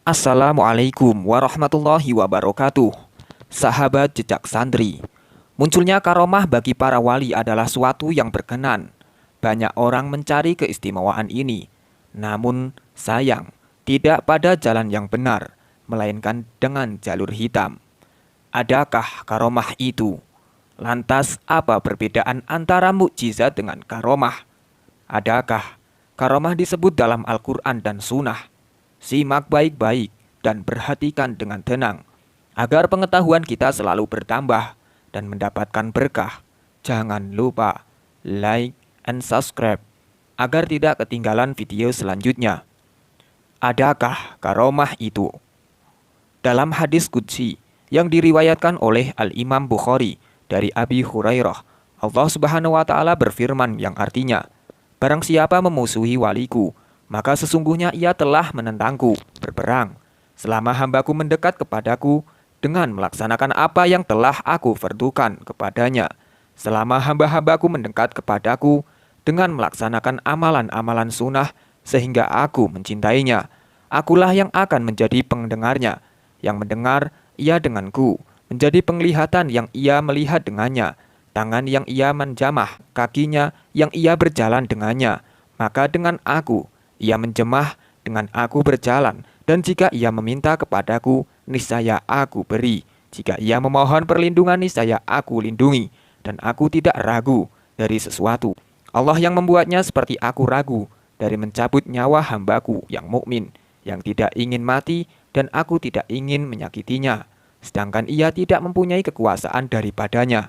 Assalamualaikum warahmatullahi wabarakatuh. Sahabat jejak santri, munculnya karomah bagi para wali adalah suatu yang berkenan. Banyak orang mencari keistimewaan ini, namun sayang, tidak pada jalan yang benar, melainkan dengan jalur hitam. Adakah karomah itu? Lantas apa perbedaan antara mukjizat dengan karomah? Adakah karomah disebut dalam Al-Quran dan Sunnah? Simak baik-baik dan perhatikan dengan tenang, agar pengetahuan kita selalu bertambah dan mendapatkan berkah. Jangan lupa like and subscribe, agar tidak ketinggalan video selanjutnya. Adakah karomah itu? Dalam hadis qudsi yang diriwayatkan oleh Al-Imam Bukhari dari Abi Hurairah, Allah Subhanahu wa Ta'ala berfirman yang artinya, "Barang siapa memusuhi waliku, maka sesungguhnya ia telah menentangku berperang, selama hambaku mendekat kepadaku dengan melaksanakan apa yang telah aku fardukan kepadanya, selama hamba-hambaku mendekat kepadaku dengan melaksanakan amalan-amalan sunnah sehingga aku mencintainya. Akulah yang akan menjadi pendengarnya, yang mendengar ia denganku, menjadi penglihatan yang ia melihat dengannya, tangan yang ia menjamah, kakinya yang ia berjalan dengannya. Maka dengan aku ia menjemah, dengan aku berjalan, dan jika ia meminta kepadaku, niscaya aku beri. Jika ia memohon perlindungan, niscaya aku lindungi, dan aku tidak ragu dari sesuatu. Allah yang membuatnya seperti aku ragu dari mencabut nyawa hambaku yang mukmin, yang tidak ingin mati, dan aku tidak ingin menyakitinya, sedangkan ia tidak mempunyai kekuasaan daripadanya."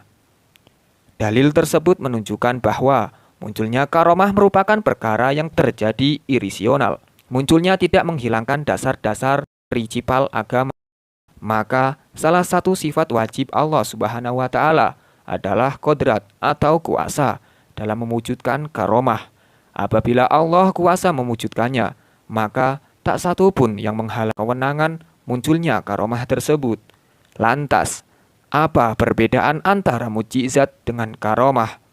Dalil tersebut menunjukkan bahwa munculnya karomah merupakan perkara yang terjadi irisional. Munculnya tidak menghilangkan dasar-dasar prinsipal agama. Maka salah satu sifat wajib Allah Subhanahu wa Ta'ala adalah kodrat atau kuasa dalam mewujudkan karomah. Apabila Allah kuasa mewujudkannya, maka tak satu pun yang menghalang kewenangan munculnya karomah tersebut. Lantas, apa perbedaan antara mukjizat dengan karomah?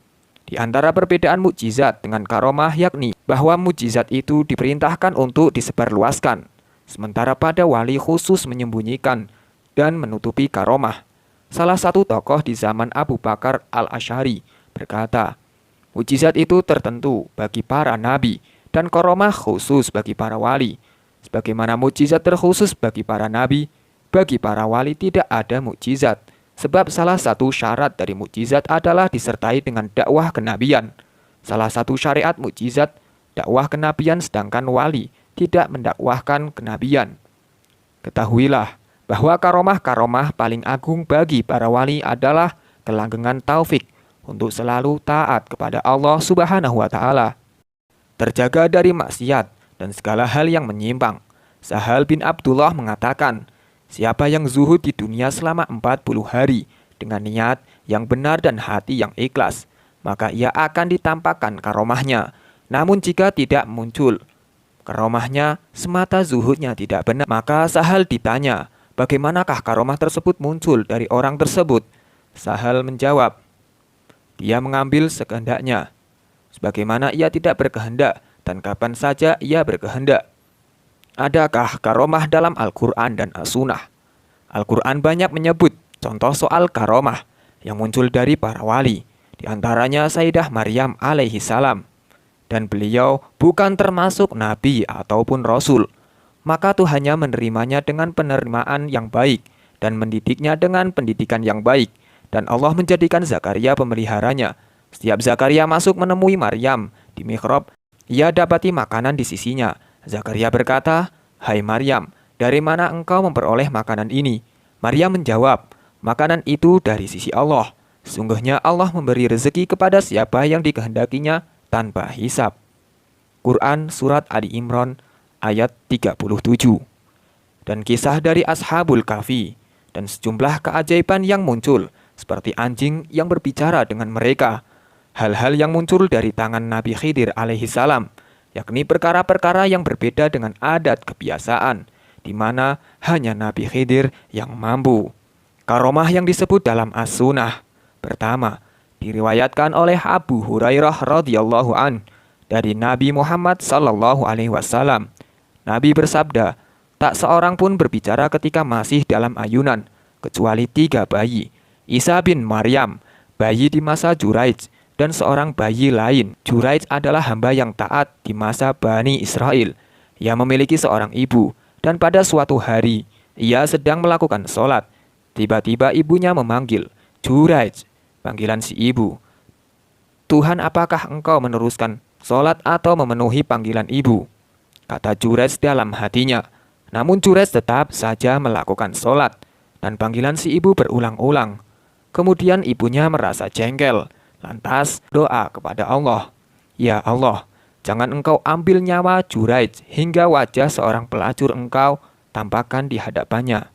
Di antara perbedaan mukjizat dengan karomah yakni bahwa mukjizat itu diperintahkan untuk disebarluaskan, sementara pada wali khusus menyembunyikan dan menutupi karomah. Salah satu tokoh di zaman Abu Bakar al-Asy'ari berkata, mukjizat itu tertentu bagi para nabi dan karomah khusus bagi para wali. Sebagaimana mukjizat terkhusus bagi para nabi, bagi para wali tidak ada mukjizat. Sebab salah satu syarat dari mukjizat adalah disertai dengan dakwah kenabian. Salah satu syariat mukjizat dakwah kenabian, sedangkan wali tidak mendakwahkan kenabian. Ketahuilah bahwa karomah-karomah paling agung bagi para wali adalah kelanggengan taufik untuk selalu taat kepada Allah Subhanahu wa Ta'ala, terjaga dari maksiat dan segala hal yang menyimpang. Sahal bin Abdullah mengatakan, siapa yang zuhud di dunia selama 40 hari dengan niat yang benar dan hati yang ikhlas, maka ia akan ditampakkan karomahnya. Namun jika tidak muncul karomahnya, semata zuhudnya tidak benar, maka Sahal ditanya, bagaimanakah karomah tersebut muncul dari orang tersebut? Sahal menjawab, dia mengambil sekehendaknya, sebagaimana ia tidak berkehendak dan kapan saja ia berkehendak. Adakah karomah dalam Al-Quran dan As-Sunnah? Al-Quran banyak menyebut contoh soal karomah yang muncul dari para wali, di antaranya Sayyidah Maryam alaihi salam, dan beliau bukan termasuk nabi ataupun rasul, maka Tuhannya menerimanya dengan penerimaan yang baik dan mendidiknya dengan pendidikan yang baik, dan Allah menjadikan Zakaria pemeliharanya. Setiap Zakaria masuk menemui Maryam di mihrab, ia dapati makanan di sisinya. Zakaria berkata, "Hai Maryam, dari mana engkau memperoleh makanan ini?" Maryam menjawab, "Makanan itu dari sisi Allah. Sesungguhnya Allah memberi rezeki kepada siapa yang dikehendakinya tanpa hisab." Quran Surat Ali Imran ayat 37. Dan kisah dari Ashabul Kahfi dan sejumlah keajaiban yang muncul seperti anjing yang berbicara dengan mereka. Hal-hal yang muncul dari tangan Nabi Khidir alaihi salam, yakni perkara-perkara yang berbeda dengan adat kebiasaan, di mana hanya Nabi Khidir yang mampu. Karomah yang disebut dalam As-Sunnah, pertama, diriwayatkan oleh Abu Hurairah radhiyallahu an dari Nabi Muhammad sallallahu alaihi wasallam. Nabi bersabda, Tak seorang pun berbicara ketika masih dalam ayunan, kecuali 3 bayi. Isa bin Maryam, bayi di masa Juraij, dan seorang bayi lain. Juraij adalah hamba yang taat di masa Bani Israel. Ia memiliki seorang ibu, dan pada suatu hari, ia sedang melakukan sholat. Tiba-tiba ibunya memanggil, "Juraij," panggilan si ibu. "Tuhan, apakah engkau meneruskan sholat atau memenuhi panggilan ibu?" kata Juraij dalam hatinya. Namun Juraij tetap saja melakukan sholat, dan panggilan si ibu berulang-ulang. Kemudian ibunya merasa jengkel, lantas doa kepada Allah, "Ya Allah, jangan engkau ambil nyawa Juraij hingga wajah seorang pelacur engkau tampakkan di hadapannya."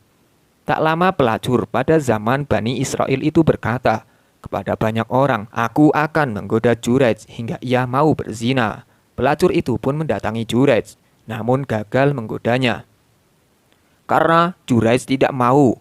Tak lama pelacur pada zaman Bani Israel itu berkata kepada banyak orang, "Aku akan menggoda Juraij hingga ia mau berzina." Pelacur itu pun mendatangi Juraij, namun gagal menggodanya. Karena Juraij tidak mau,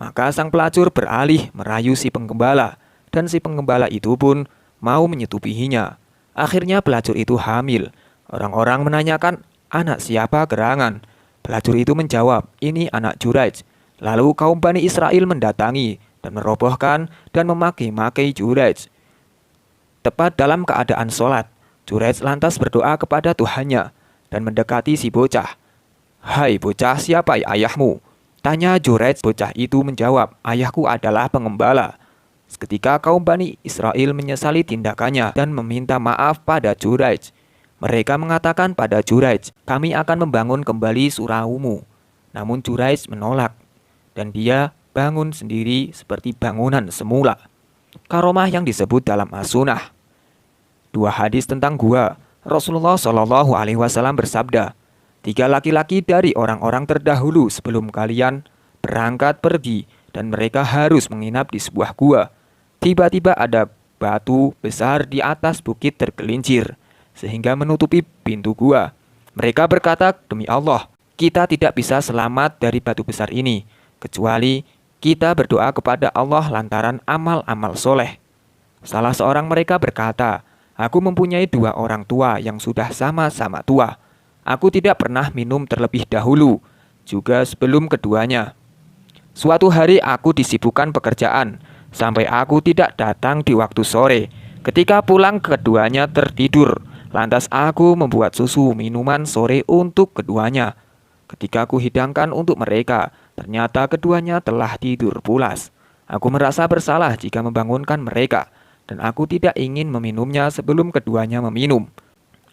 maka sang pelacur beralih merayu si penggembala, dan si penggembala itu pun mau menyetubuhinya. Akhirnya pelacur itu hamil. Orang-orang menanyakan, "Anak siapa gerangan?" Pelacur itu menjawab, "Ini anak Juraij." Lalu kaum Bani Israel mendatangi dan merobohkan dan memaki-maki Juraij. Tepat dalam keadaan sholat, Juraij lantas berdoa kepada Tuhannya dan mendekati si bocah. "Hai bocah, siapa ayahmu?" tanya Juraij. Bocah itu menjawab, "Ayahku adalah pengembala." Seketika kaum Bani Israel menyesali tindakannya dan meminta maaf pada Juraij. Mereka mengatakan pada Juraij, "Kami akan membangun kembali suraumu." Namun Juraij menolak, dan dia bangun sendiri seperti bangunan semula. Karomah yang disebut dalam as-sunnah. 2 hadis tentang gua. Rasulullah Shallallahu Alaihi Wasallam bersabda, 3 laki-laki dari orang-orang terdahulu sebelum kalian berangkat pergi, dan mereka harus menginap di sebuah gua. Tiba-tiba ada batu besar di atas bukit tergelincir, sehingga menutupi pintu gua. Mereka berkata, "Demi Allah, kita tidak bisa selamat dari batu besar ini, kecuali kita berdoa kepada Allah lantaran amal-amal soleh." Salah seorang mereka berkata, "Aku mempunyai 2 orang tua yang sudah sama-sama tua. Aku tidak pernah minum terlebih dahulu, juga sebelum keduanya. Suatu hari aku disibukkan pekerjaan, sampai aku tidak datang di waktu sore. Ketika pulang keduanya tertidur, lantas aku membuat susu minuman sore untuk keduanya. Ketika aku hidangkan untuk mereka, ternyata keduanya telah tidur pulas. Aku merasa bersalah jika membangunkan mereka, dan aku tidak ingin meminumnya sebelum keduanya meminum.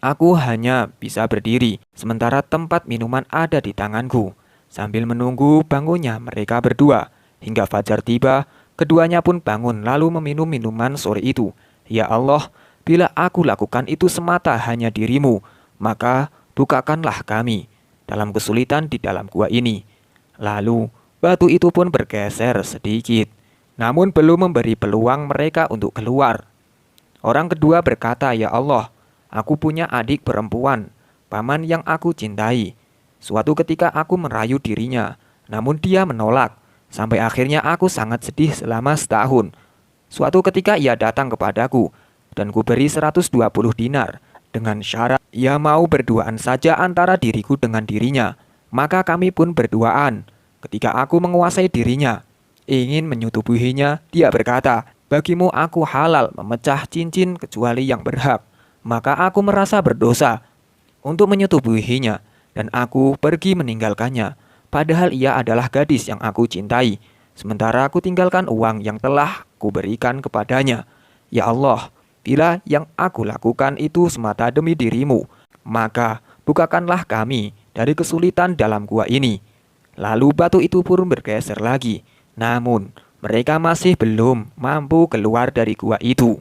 Aku hanya bisa berdiri, sementara tempat minuman ada di tanganku, sambil menunggu bangunnya mereka berdua. Hingga fajar tiba, keduanya pun bangun lalu meminum minuman sore itu. Ya Allah, bila aku lakukan itu semata hanya dirimu, maka bukakanlah kami dalam kesulitan di dalam gua ini." Lalu batu itu pun bergeser sedikit, namun belum memberi peluang mereka untuk keluar. Orang kedua berkata, "Ya Allah, aku punya adik perempuan, paman yang aku cintai. Suatu ketika aku merayu dirinya, namun dia menolak. Sampai akhirnya aku sangat sedih selama setahun. Suatu ketika ia datang kepadaku, dan kuberi 120 dinar, dengan syarat ia mau berduaan saja antara diriku dengan dirinya. Maka kami pun berduaan. Ketika aku menguasai dirinya, ingin menyetubuhinya, dia berkata, 'Bagimu aku halal memecah cincin kecuali yang berhak.' Maka aku merasa berdosa untuk menyetubuhinya, dan aku pergi meninggalkannya. Padahal ia adalah gadis yang aku cintai, sementara aku tinggalkan uang yang telah kuberikan kepadanya. Ya Allah, bila yang aku lakukan itu semata demi dirimu, maka bukakanlah kami dari kesulitan dalam gua ini." Lalu batu itu pun bergeser lagi, namun mereka masih belum mampu keluar dari gua itu.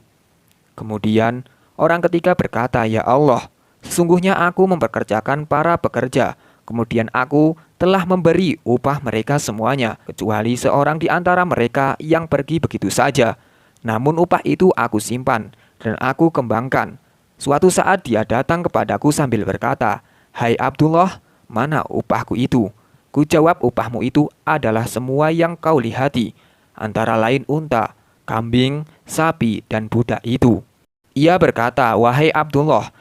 Kemudian orang ketiga berkata, "Ya Allah, sesungguhnya aku mempekerjakan para pekerja. Kemudian aku telah memberi upah mereka semuanya, kecuali seorang di antara mereka yang pergi begitu saja. Namun upah itu aku simpan dan aku kembangkan. Suatu saat dia datang kepadaku sambil berkata, 'Hai Abdullah, mana upahku itu?' Ku jawab, 'Upahmu itu adalah semua yang kau lihati, antara lain unta, kambing, sapi, dan budak itu.' Ia berkata, 'Wahai Abdullah,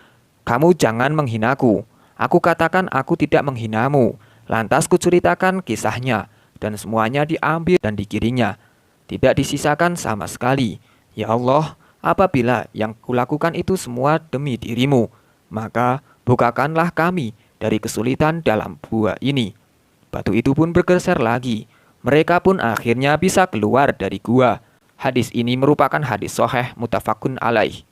kamu jangan menghinaku.' Aku katakan, 'Aku tidak menghinamu.' Lantas kuceritakan kisahnya, dan semuanya diambil dan digiringnya. Tidak disisakan sama sekali. Ya Allah, apabila yang kulakukan itu semua demi dirimu, maka bukakanlah kami dari kesulitan dalam gua ini. Batu itu pun bergeser lagi. Mereka pun akhirnya bisa keluar dari gua. Hadis ini merupakan hadis sahih muttafaqun alaih.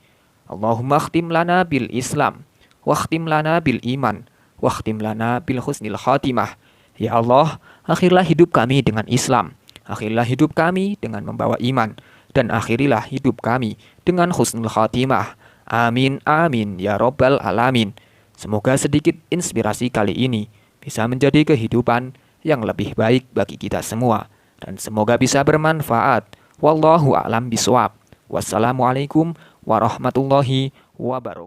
Allahumma khtim lana bil Islam, wakhtim lana bil iman, wakhtim lana bil husnil khatimah. Ya Allah, akhirlah hidup kami dengan Islam, akhirlah hidup kami dengan membawa iman, dan akhirilah hidup kami dengan husnul khatimah. Amin, amin, ya Rabbal Alamin. Semoga sedikit inspirasi kali ini bisa menjadi kehidupan yang lebih baik bagi kita semua, dan semoga bisa bermanfaat. Wallahu a'lam bishawab. Wassalamualaikum warahmatullahi wabarakatuh.